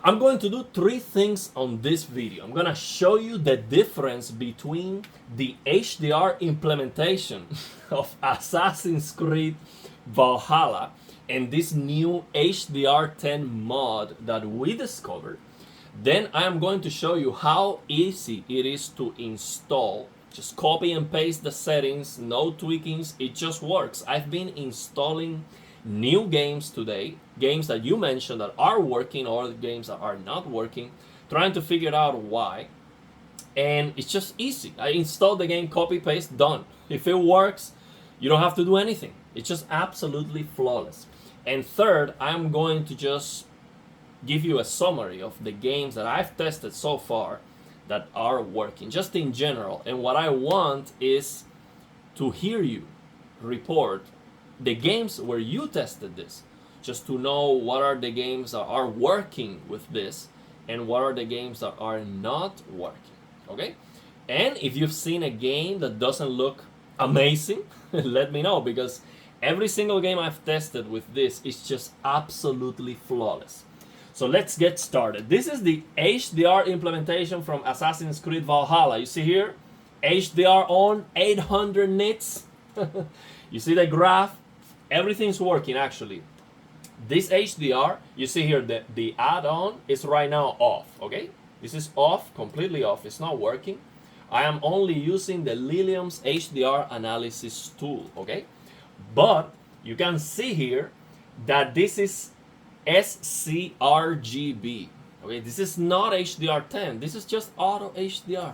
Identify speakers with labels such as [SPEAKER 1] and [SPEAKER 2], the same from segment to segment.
[SPEAKER 1] I'm going to do three things on this video. I'm gonna show you the difference between the HDR implementation of Assassin's Creed Valhalla and this new HDR10 mod that we discovered. Then I am going to show you how easy it is to install. Just copy and paste the settings, no tweakings, it just works. I've been installing new games today, games that you mentioned that are working or games that are not working, trying to figure out why. And it's just easy. I installed the game, copy, paste, done. If it works, you don't have to do anything. It's just absolutely flawless. And third, I'm going to just give you a summary of the games that I've tested so far that are working, just in general. And what I want is to hear you report the games where you tested this, just to know what are the games that are working with this and what are the games that are not working, okay? And if you've seen a game that doesn't look amazing, let me know, because every single game I've tested with this is just absolutely flawless. So let's get started. This is the HDR implementation from Assassin's Creed Valhalla. You see here, HDR on 800 nits. You see the graph? Everything's working actually. This HDR, you see here that the add-on is right now off, okay? This is off, completely off, it's not working. I am only using the Lilium's HDR analysis tool, okay? But you can see here that this is sRGB, okay? This is not HDR10, this is just AutoHDR,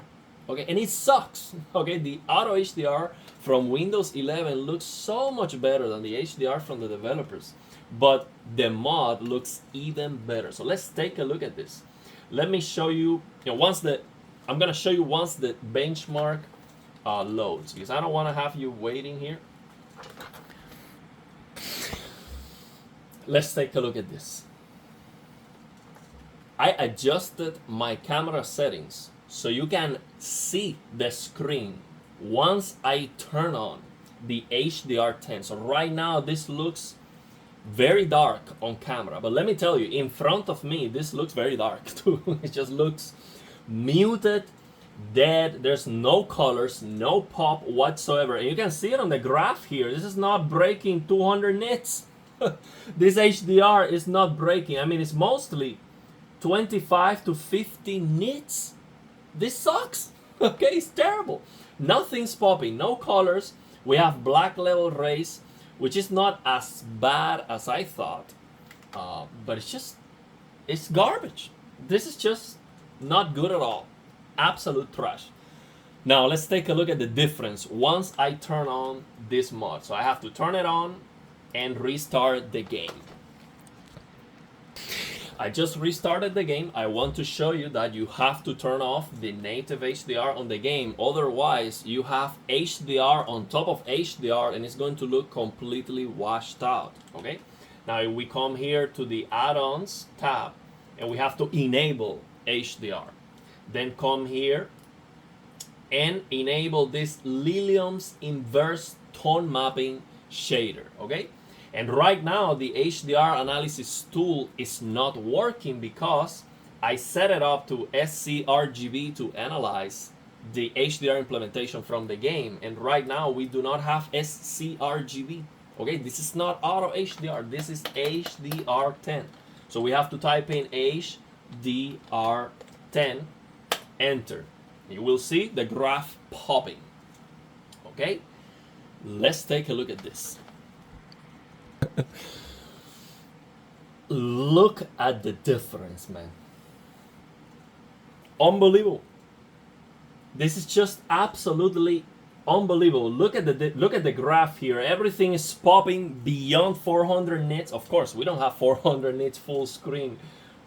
[SPEAKER 1] okay? And it sucks, okay? The AutoHDR from Windows 11 looks so much better than the HDR from the developers, but the mod looks even better. So let's take a look at this. Let me show you, I'm gonna show you once the benchmark loads, because I don't wanna have you waiting here. Let's take a look at this. I adjusted my camera settings so you can see the screen once I turn on the HDR10. So right now this looks very dark on camera, but let me tell you, in front of me this looks very dark too. It just looks muted, dead. There's no colors, no pop whatsoever, and you can see it on the graph here. This is not breaking 200 nits. This HDR is not breaking. I mean, it's mostly 25 to 50 nits. This sucks. Okay, it's terrible. Nothing's popping, no colors. We have black level rays, which is not as bad as I thought, but it's garbage. This is just not good at all. Absolute trash. Now let's take a look at the difference once I turn on this mod. So I have to turn it on and restart the game. I just restarted the game. I want to show you that you have to turn off the native HDR on the game. Otherwise, you have HDR on top of HDR and it's going to look completely washed out, okay? Now we come here to the add-ons tab and we have to enable HDR. Then come here and enable this Lilium's inverse tone mapping shader, okay? And right now the HDR analysis tool is not working because I set it up to sRGB to analyze the HDR implementation from the game, and right now we do not have sRGB, okay? This is not AutoHDR, this is HDR10. So we have to type in HDR10, enter. You will see the graph popping, okay? Let's take a look at this. Look at the difference, man. Unbelievable. This is just absolutely unbelievable. Look at the graph here. Everything is popping beyond 400 nits. Of course, we don't have 400 nits full screen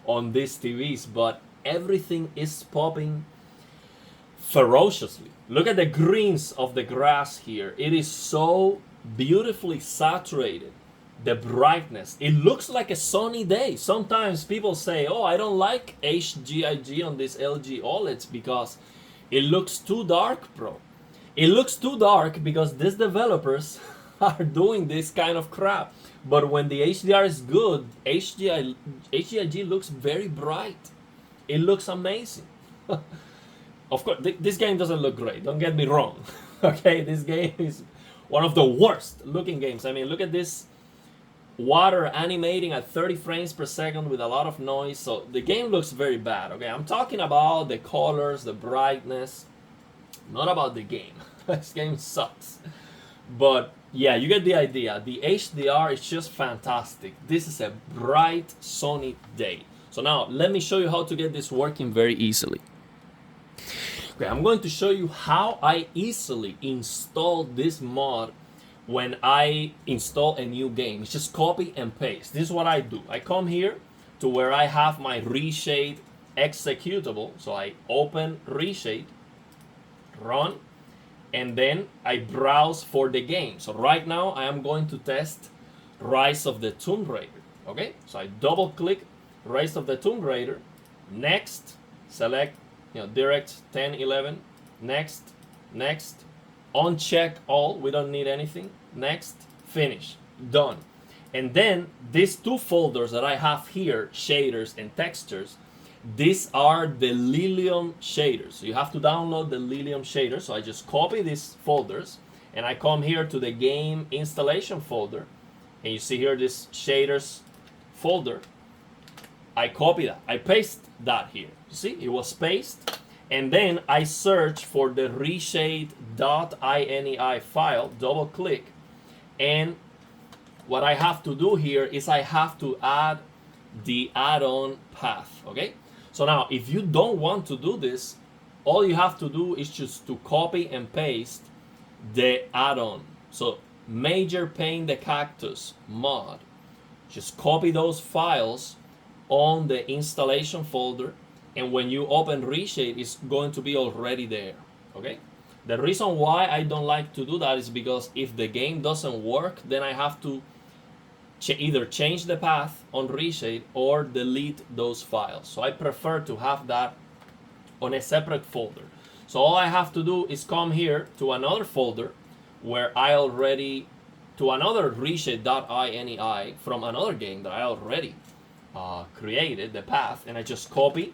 [SPEAKER 1] on these TVs, but everything is popping ferociously. Look at the greens of the grass here. It is so beautifully saturated. The brightness, it looks like a sunny day. Sometimes people say, oh, I don't like HGIG on this LG OLEDs because it looks too dark, bro. It looks too dark because these developers are doing this kind of crap. But when the HDR is good, HGIG looks very bright. It looks amazing. Of course, this game doesn't look great. Don't get me wrong. Okay, this game is one of the worst looking games. I mean, look at this water animating at 30 frames per second with a lot of noise. So the game looks very bad. Okay, I'm talking about the colors, the brightness, not about the game. This game sucks. But yeah, you get the idea. The HDR is just fantastic. This is a bright, sunny day. So now let me show you how to get this working very easily. Okay, I'm going to show you how I easily install this mod when I install a new game. It's just copy and paste. This is what I do. I come here to where I have my Reshade executable. So I open Reshade, run, and then I browse for the game. So right now I am going to test Rise of the Tomb Raider. Okay, so I double click Rise of the Tomb Raider, next, select direct 10, 11, next, next, uncheck all, we don't need anything, next, finish, done. And then these two folders that I have here, shaders and textures, these are the Lilium shaders. So you have to download the Lilium shaders. So I just copy these folders and I come here to the game installation folder, and you see here this shaders folder. I copy that, I paste that here. You see, it was pasted, and then I search for the reshade.ini file, double click, and what I have to do here is I have to add the add-on path, okay? So now, if you don't want to do this, all you have to do is just to copy and paste the add-on. So MajorPainTheCactus mod, just copy those files on the installation folder, and when you open Reshade, it's going to be already there, okay? The reason why I don't like to do that is because if the game doesn't work, then I have to either change the path on Reshade or delete those files. So I prefer to have that on a separate folder. So all I have to do is come here to another folder where I already, to another reshade.ini from another game that I already created, the path, and I just copy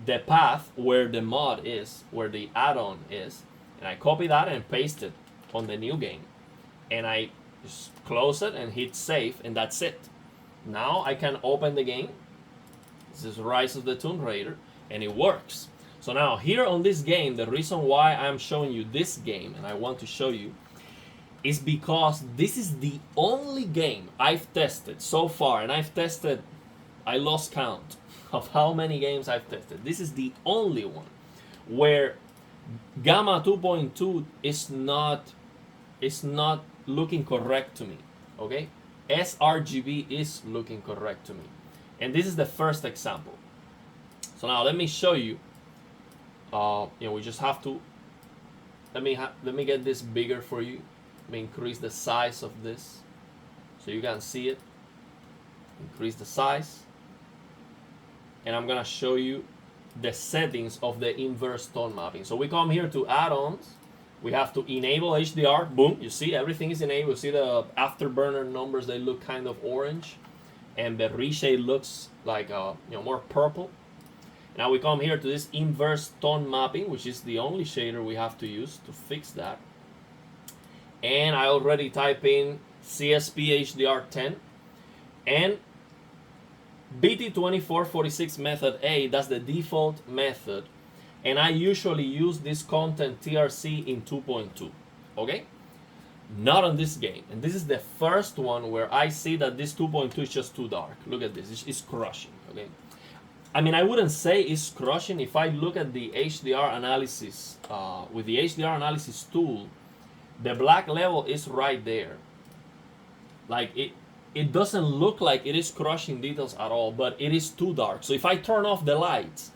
[SPEAKER 1] the path where the mod is, where the add-on is, and I copy that and paste it on the new game, and I just close it and hit save, and that's it. Now I can open the game. This is Rise of the Tomb Raider, and it works. So now here on this game, the reason why I'm showing you this game and I want to show you is because this is the only game I've tested so far, and I've tested, I lost count of how many games I've tested. This is the only one where Gamma 2.2 is not looking correct to me, okay? sRGB is looking correct to me. And this is the first example. So now let me show you, we just have to, let me get this bigger for you. Let me increase the size of this so you can see it. Increase the size. And I'm gonna show you the settings of the inverse tone mapping. So we come here to add-ons. We have to enable HDR. Boom, you see everything is enabled. You see the afterburner numbers, they look kind of orange, and the reshade looks like more purple. Now we come here to this inverse tone mapping, which is the only shader we have to use to fix that. And I already type in CSP HDR10 and Bt2446 Method A. That's the default method, and I usually use this content TRC in 2.2, okay? Not on this game, and this is the first one where I see that this 2.2 is just too dark. Look at this, it's crushing, okay? I mean, I wouldn't say it's crushing. If I look at the HDR analysis, with the HDR analysis tool, the black level is right there. Like it doesn't look like it is crushing details at all, but it is too dark. So if I turn off the lights,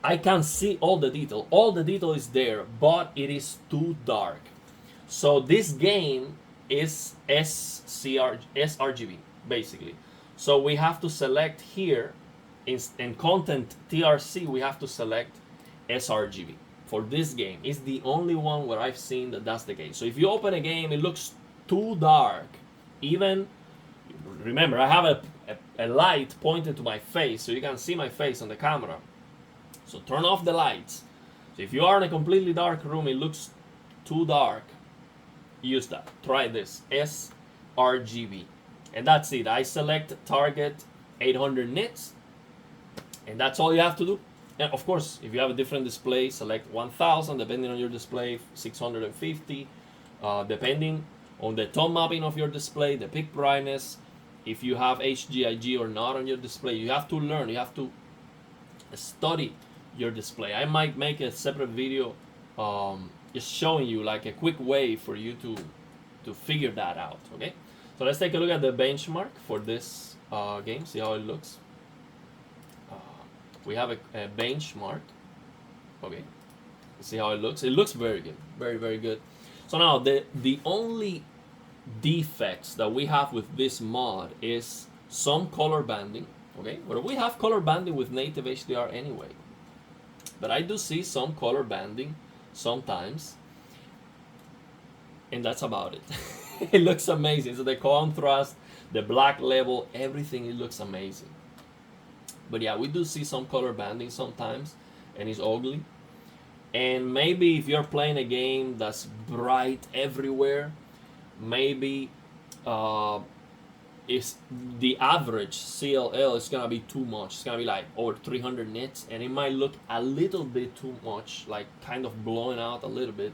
[SPEAKER 1] I can see all the detail. All the detail is there, but it is too dark. So this game is sRGB, basically. So we have to select here, in content TRC, we have to select sRGB. For this game, it's the only one where I've seen that that's the case. So if you open a game, it looks too dark. Even, remember, I have a light pointed to my face, so you can see my face on the camera. So turn off the lights. So if you are in a completely dark room, it looks too dark, use that. Try this, sRGB. And that's it. I select target 800 nits, and that's all you have to do. And of course, if you have a different display, select 1000, depending on your display, 650, depending on the tone mapping of your display, the peak brightness, if you have HGIG or not on your display. You have to learn, you have to study your display. I might make a separate video just showing you like a quick way for you to figure that out, okay? So let's take a look at the benchmark for this game, see how it looks. We have a benchmark, okay? See how it looks. It looks very good, very, very good. So now the only defects that we have with this mod is some color banding, okay? But we have color banding with native HDR anyway. But I do see some color banding sometimes, and that's about it. It looks amazing. So the contrast, the black level, everything, it looks amazing. But yeah, we do see some color banding sometimes, and it's ugly. And maybe if you're playing a game that's bright everywhere, maybe is the average CLL is gonna be too much. It's gonna be like over 300 nits, and it might look a little bit too much, like kind of blowing out a little bit,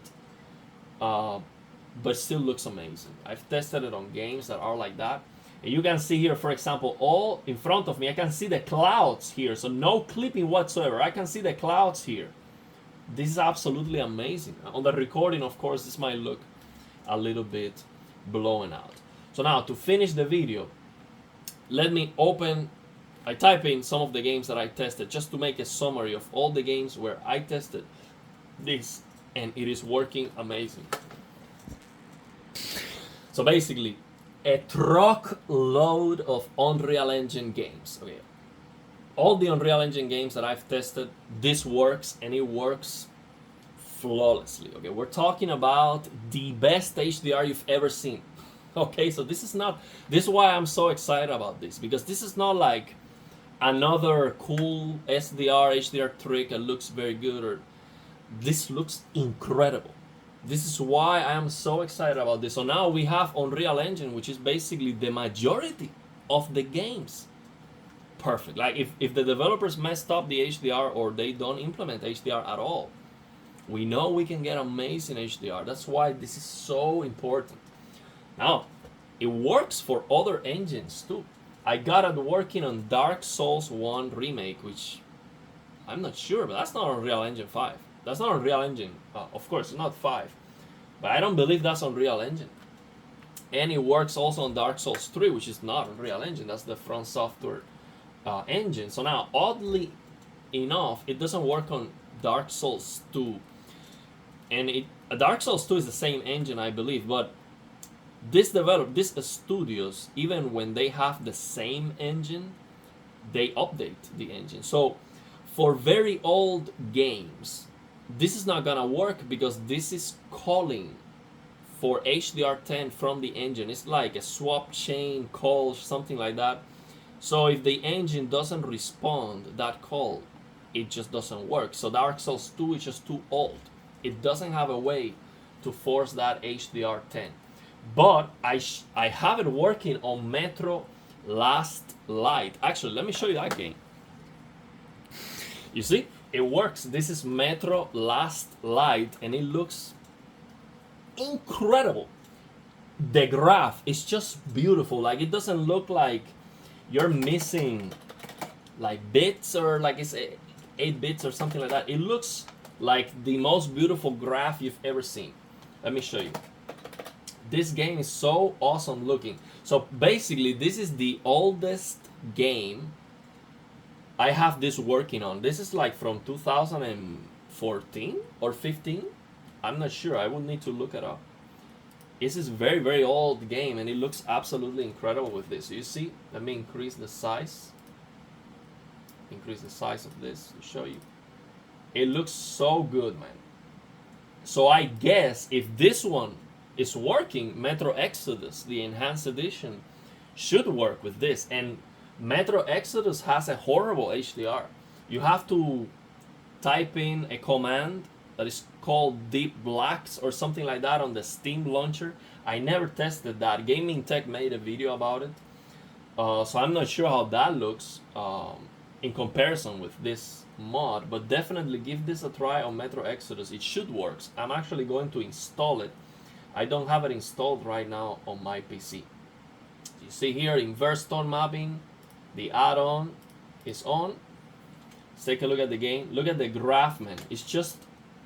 [SPEAKER 1] but still looks amazing. I've tested it on games that are like that, and you can see here, for example, all in front of me, I can see the clouds here, so no clipping whatsoever. I can see the clouds here. This is absolutely amazing. On the recording, of course, this might look a little bit blowing out. So now, to finish the video, let me I type in some of the games that I tested just to make a summary of all the games where I tested this, and it is working amazing. So basically, a truckload of Unreal Engine games. Okay, all the Unreal Engine games that I've tested, this works, and it works flawlessly. Okay, we're talking about the best HDR you've ever seen. Okay, so this is why I'm so excited about this, because this is not like another cool SDR, HDR trick that looks very good, or this looks incredible. This is why I am so excited about this. So now we have Unreal Engine, which is basically the majority of the games. Perfect. Like if the developers messed up the HDR or they don't implement HDR at all, we know we can get amazing HDR. That's why this is so important. Now, it works for other engines too. I got it working on Dark Souls 1 Remake, which I'm not sure, but that's not Unreal Engine 5. That's not Unreal Engine. Of course, it's not 5. But I don't believe that's Unreal Engine. And it works also on Dark Souls 3, which is not Unreal Engine. That's the From Software engine. So now, oddly enough, it doesn't work on Dark Souls 2. And Dark Souls 2 is the same engine, I believe, but these studios, even when they have the same engine, they update the engine. So for very old games, this is not gonna work because this is calling for HDR10 from the engine. It's like a swap chain call, something like that. So if the engine doesn't respond that call, it just doesn't work. So Dark Souls 2 is just too old. It doesn't have a way to force that HDR10. But I have it working on Metro Last Light. Actually, let me show you that game. You see, it works. This is Metro Last Light, and it looks incredible. The graph is just beautiful. Like, it doesn't look like you're missing like bits or like it's 8 bits or something like that. It looks like the most beautiful graph you've ever seen. Let me show you. This game is so awesome looking. So basically, this is the oldest game I have this working on. This is like from 2014 or 15. I'm not sure. I would need to look it up. This is a very, very old game, and it looks absolutely incredible with this. You see? Let me increase the size. Increase the size of this to show you. It looks so good, man. So I guess if this one is working. Metro Exodus, the enhanced edition, should work with this. And Metro Exodus has a horrible HDR. You have to type in a command that is called Deep Blacks or something like that on the Steam launcher. I never tested that. Gaming Tech made a video about it. So I'm not sure how that looks in comparison with this mod, but definitely give this a try on Metro Exodus. It should work. I'm actually going to install it. I don't have it installed right now on my PC. You see here, inverse tone mapping, the add-on is on. Let's take a look at the game. Look at the graph, man. It's just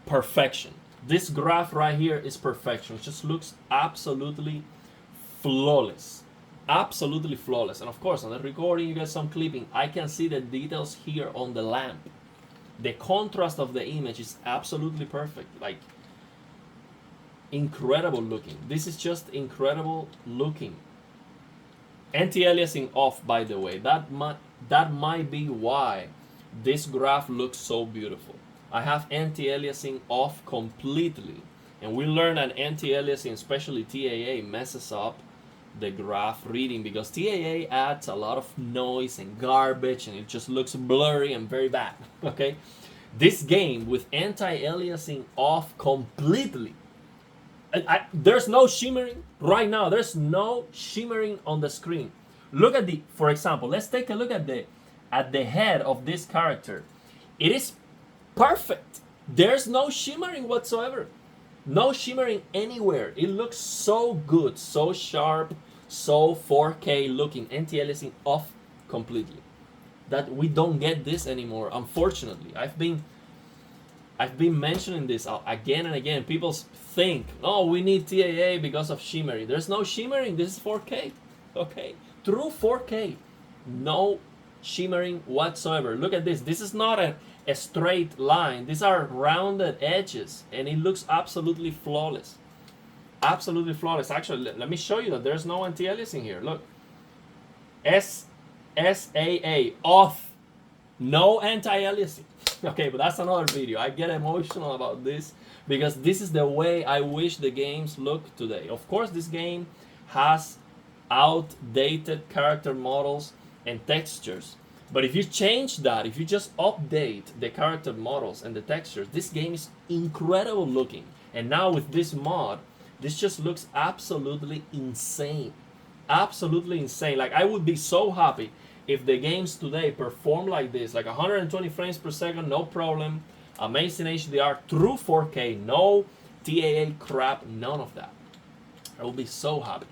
[SPEAKER 1] perfection. This graph right here is perfection. It just looks absolutely flawless. Absolutely flawless. And of course, on the recording, you get some clipping. I can see the details here on the lamp. The contrast of the image is absolutely perfect. Like, incredible looking. This is just incredible looking. Anti-aliasing off, by the way. That might be why this graph looks so beautiful. I have anti-aliasing off completely. And we learned that anti-aliasing, especially TAA, messes up the graph reading because TAA adds a lot of noise and garbage and it just looks blurry and very bad. Okay, this game with anti-aliasing off completely, there's no shimmering right now. There's no shimmering on the screen. Look at for example, let's take a look at the head of this character. It is perfect. There's no shimmering whatsoever. No shimmering anywhere. It looks so good, so sharp, so 4K looking. Anti-aliasing off completely. That we don't get this anymore, unfortunately. I've been mentioning this again and again. People think, oh, we need TAA because of shimmering. There's no shimmering. This is 4K. Okay, true 4K. No shimmering whatsoever. Look at this. This is not a straight line. These are rounded edges and it looks absolutely flawless. Absolutely flawless. Actually, let me show you that there's no anti-aliasing here. Look. SAA off. No anti-aliasing. Okay, but that's another video. I get emotional about this because this is the way I wish the games look today. Of course, this game has outdated character models and textures. But if you change that, if you just update the character models and the textures, this game is incredible looking. And now with this mod, this just looks absolutely insane. Absolutely insane. Like, I would be so happy if the games today perform like this, like 120 frames per second, no problem. Amazing HDR, true 4K, no TAA crap, none of that. I will be so happy.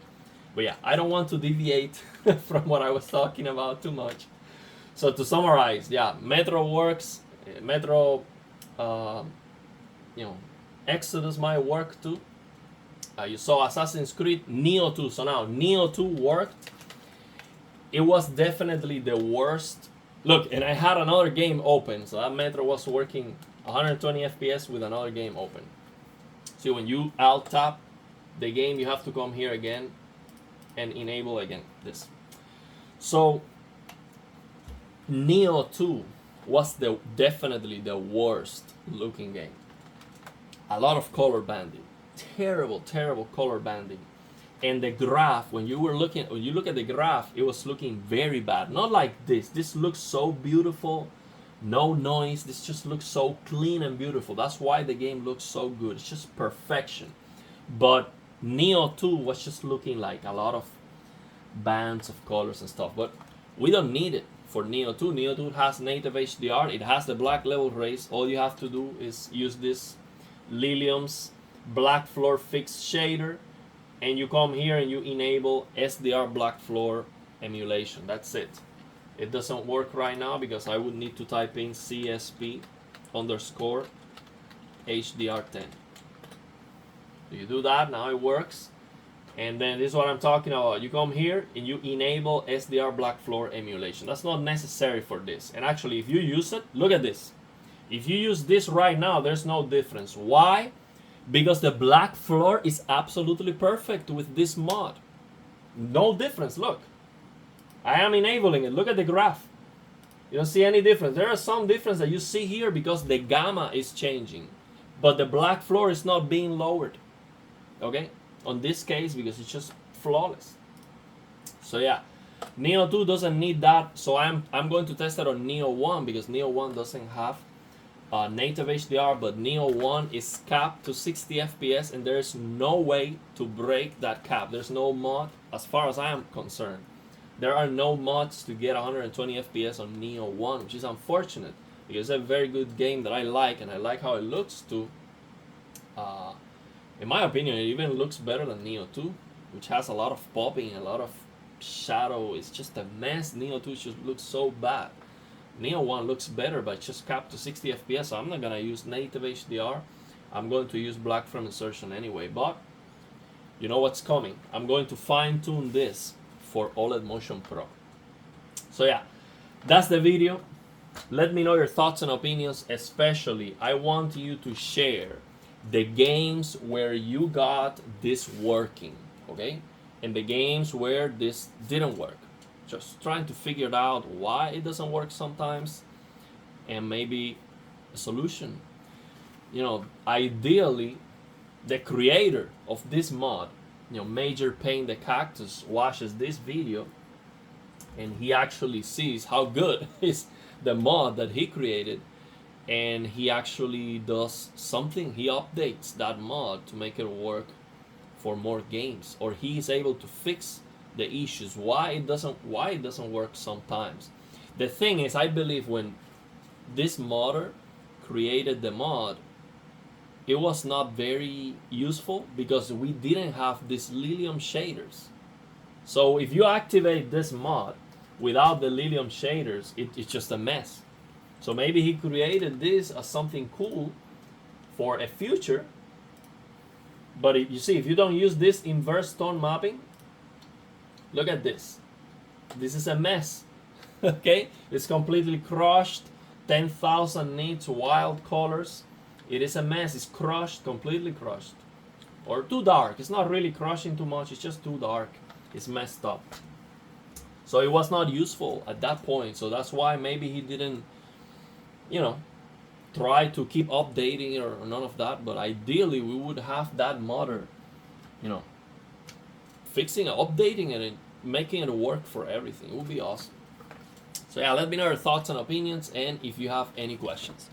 [SPEAKER 1] But yeah, I don't want to deviate from what I was talking about too much. So to summarize, yeah, Metro works. Metro, Exodus might work too. You saw Assassin's Creed, Nioh 2. So now Nioh 2 worked. It was definitely the worst. Look, and I had another game open, so that Metro was working 120 FPS with another game open. See, when you alt tap the game, you have to come here again and enable again this. So Nioh 2 was definitely the worst looking game. A lot of color banding, terrible color banding, and the graph, when you look at the graph, it was looking very bad. Not like this. This looks so beautiful, no noise. This just looks so clean and beautiful. That's why the game looks so good. It's just perfection. But Nioh 2 was just looking like a lot of bands of colors and stuff. But we don't need it for Nioh 2. Nioh 2 has native HDR. It has the black level raise. All you have to do is use this Lilium's black floor fixed shader, and you come here and you enable SDR black floor emulation. That's it. It doesn't work right now because I would need to type in CSP _ HDR10. So you do that, now it works. And then this is what I'm talking about. You come here and you enable SDR black floor emulation. That's not necessary for this. And actually, if you use it, look at this. If you use this right now, there's no difference. Why? Because the black floor is absolutely perfect with this mod. No difference, look. I am enabling it. Look at the graph. You don't see any difference. There are some difference that you see here because the gamma is changing. But the black floor is not being lowered. Okay? on this case because it's just flawless. So yeah, Nioh 2 doesn't need that, so I'm going to test it on Nioh 1 because Nioh 1 doesn't have native HDR, but Nioh 1 is capped to 60 FPS and there's no way to break that cap. There's no mod, as far as I am concerned. There are no mods to get 120 FPS on Nioh 1, which is unfortunate because it's a very good game that I like, and I like how it looks too. In my opinion, it even looks better than Nioh 2, which has a lot of popping, a lot of shadow. It's just a mess. Nioh 2 just looks so bad. Nioh 1 looks better, but just capped to 60 FPS, so I'm not gonna use native HDR. I'm going to use black frame insertion anyway, but you know what's coming. I'm going to fine tune this for OLED Motion Pro. So yeah, that's the video. Let me know your thoughts and opinions, especially I want you to share the games where you got this working, okay? And the games where this didn't work. Just trying to figure out why it doesn't work sometimes and maybe a solution. You know, ideally, the creator of this mod, you know, MajorPainTheCactus, watches this video and he actually sees how good is the mod that he created, and he actually does something. He updates that mod to make it work for more games, or he is able to fix the issues why it doesn't work sometimes. The thing is, I believe when this modder created the mod, it was not very useful because we didn't have these Lilium shaders. So if you activate this mod without the Lilium shaders, it's just a mess. So maybe he created this as something cool for a future, but you see, if you don't use this inverse tone mapping, look at this. This is a mess. Okay? It's completely crushed. 10,000 nits, wild colors. It is a mess. It's crushed, completely crushed. Or too dark. It's not really crushing too much. It's just too dark. It's messed up. So it was not useful at that point. So that's why maybe he didn't, you know, try to keep updating it or none of that. But ideally, we would have that modder, you know, fixing it, updating it, and making it work for everything. It would be awesome. So yeah, let me know your thoughts and opinions, and if you have any questions.